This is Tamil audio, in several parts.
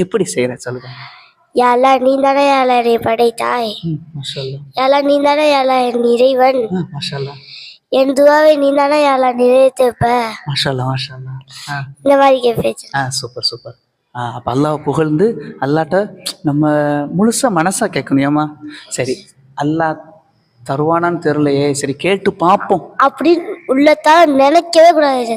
எப்படி செய்யற சொல்லுங்க. யாழ்லா நீ தானே யாழ்லா என்னை படைத்தாய். மாஷா அல்லாஹ். யாழ்லா நீ தானே யாழ்லா என் இறைவன். மாஷா அல்லாஹ். என் துவாவை நீ தானே யாழ்லா நிறைவேற்றப்ப. மாஷா அல்லாஹ் மாஷா அல்லாஹ். இந்த மாதிரி கேட்பேன். Super super. அப்போ அல்லாஹ் புகழ்ந்து அல்லாட்ட நம்ம முழுசா மனசா கேட்கணும். ஏமா சரி அல்லாஹ் தருவானான்னு தெரியலையே, சரி கேட்டு பார்ப்போம் அப்படின்னு உள்ளத்தால நினைக்கவே கூடாது.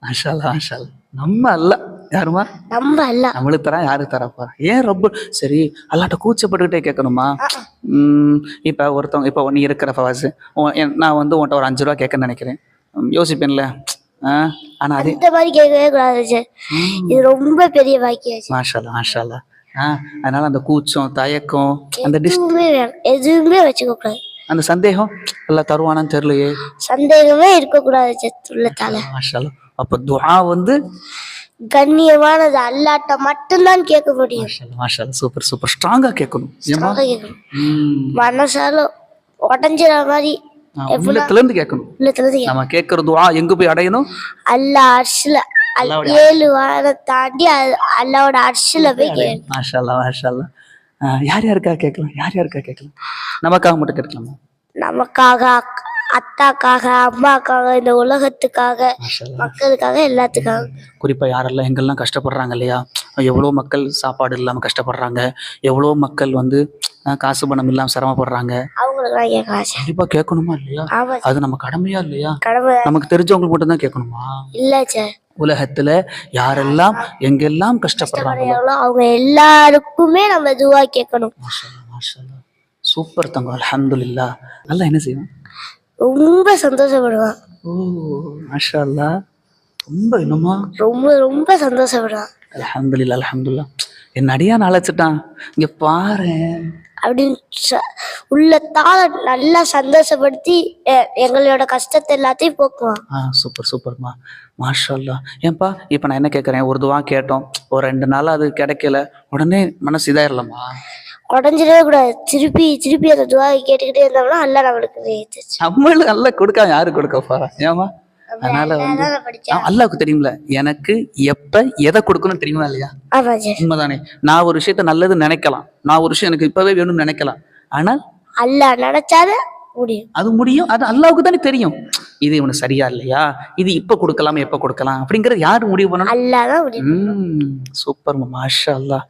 மாஷா அல்லாஹ் மாஷா அல்லாஹ். நம்ம அல்ல யாருமா நம்ம அல்ல நம்மளுக்கு தரா யாருக்கு தரப்பா? ஏன் ரொம்ப சரி அல்லாட்ட கூச்சப்பட்டுக்கிட்டே கேட்கணுமா? இப்போ ஒருத்தவங்க இப்போ நீ இருக்கிற ஃபவாஸ், நான் வந்து உன்ட்ட ஒரு 5 ரூபா கேட்கன்னு நினைக்கிறேன், யோசிப்பேன்ல. ஆனா அதே இந்த மாதிரி கேட்கவே கூடாது. இது ரொம்ப பெரிய பாக்கியம். மாஷா அல்லாஹ் மாஷா அல்லாஹ். அதனால அந்த கூச்சம் தயக்கம் அந்த எதுவுமே வச்சுக்க கூடாது. அந்த சந்தேகம் எல்லாம் தருவானான்னு தெரியலையே சந்தேகமே இருக்கக்கூடாது உள்ளத்தால. மாஷா அல்லாஹ். அப்போ துஆ வந்து கண்ணியமானது, அல்லாட்ட மட்டும்தான் கேட்க முடியும். மாஷா அல்லாஹ் மாஷா அல்லாஹ். Super super. ஸ்ட்ராங்கா கேட்கணும். மனசால உடஞ்சிற மாதிரி உள்ளத்துல இருந்து கேட்கணும். நம்ம கேட்கிற துஆ எங்க போய் அடையணும்? அல்லாஹ் அர்ஷ்ல 7 வாரம் தாண்டி அல்லாஹ்வோட அர்ஷ்ல போய் கேட்கணும். மாஷா அல்லாஹ் மாஷா அல்லாஹ். யார் யாருக்காக கேட்கலாம்? யார் யாருக்காக கேட்கலாம்? நமக்காக மட்டும் கேட்கலாமா? நமக்காக, அத்தாக்காக, அம்மாக்காக, இந்த உலகத்துக்காக, மக்களுக்காக, எல்லாத்துக்காக. குறிப்பா யாரெல்லாம் எங்கெல்லாம் கஷ்டப்படுறாங்க இல்லையா, எவ்வளோ மக்கள் சாப்பாடு இல்லாம கஷ்டப்படுறாங்க, எவ்வளோ மக்கள் வந்து காசு பணம் இல்லாம சிரமப்படுறாங்க, கண்டிப்பா கேட்கணுமா இல்லையா? அது நம்ம கடமையா இல்லையா? நமக்கு தெரிஞ்சவங்களுக்கு மட்டும் தான் கேட்கணுமா? இல்ல சார், உலகத்துல யாரெல்லாம் எங்கெல்லாம் கஷ்டப்படுறாங்களோ அவங்க எல்லாருக்குமே நம்ம துஆ கேட்கணும். சூப்பர் தங்கம். அல்ஹம்துலில்லாஹ். நல்லா என்ன செய்வோம்? ரொம்ப சந்தோஷப்படுவான். ஓ மாஷா அல்லாஹ். ரொம்ப என்னமா ரொம்ப ரொம்ப சந்தோஷப்படுவான். அல்ஹம்துலில்லாஹ் அல்ஹம்துலில்லாஹ். என் அடியான் அழைச்சிட்டான் இங்க பாரு அப்படின்னு உள்ளத்தால நல்லா சந்தோஷப்படுத்தி எங்களோட கஷ்டத்தை எல்லாத்தையும் போக்குவான். சூப்பர் சூப்பர்மா. மாஷா அல்லாஹ். ஏன்பா இப்போ நான் என்ன கேட்குறேன், ஒரு துவா கேட்டோம், ஒரு 2 நாள் அது கிடைக்கல, உடனே மனசு இதாயிரலாமா? உடஞ்சிடவே கூடாது. திருப்பி திருப்பி அந்த துவாவை கேட்டுக்கிட்டே இருந்தோம்னா அல்ல நம்மளுக்கு நம்மளுக்கு அல்ல கொடுக்க, யாரு கொடுக்கப்பா? ஏமா அதனால வந்து அல்லாஹ்வுக்கு தெரியும்ல எனக்கு எப்ப எதை கொடுக்கணும் தெரியுமா இல்லையா? உண்மைதானே. நான் ஒரு விஷயத்த நல்லது நினைக்கலாம், நான் ஒரு விஷயம் எனக்கு இப்பவே வேணும்னு நினைக்கலாம், ஆனால் அல்லாஹ் நினைச்சாத முடியும். அது முடியும், அது அல்லாஹ்வுக்கு தானே தெரியும். இது இவனுக்கு சரியா இல்லையா, இது இப்ப கொடுக்கலாமா எப்ப கொடுக்கலாம் அப்படிங்கறது யாரு முடிவு பண்ணணும்? அல்லாஹ் தான் முடியும். சூப்பர் மாஷா அல்லாஹ்.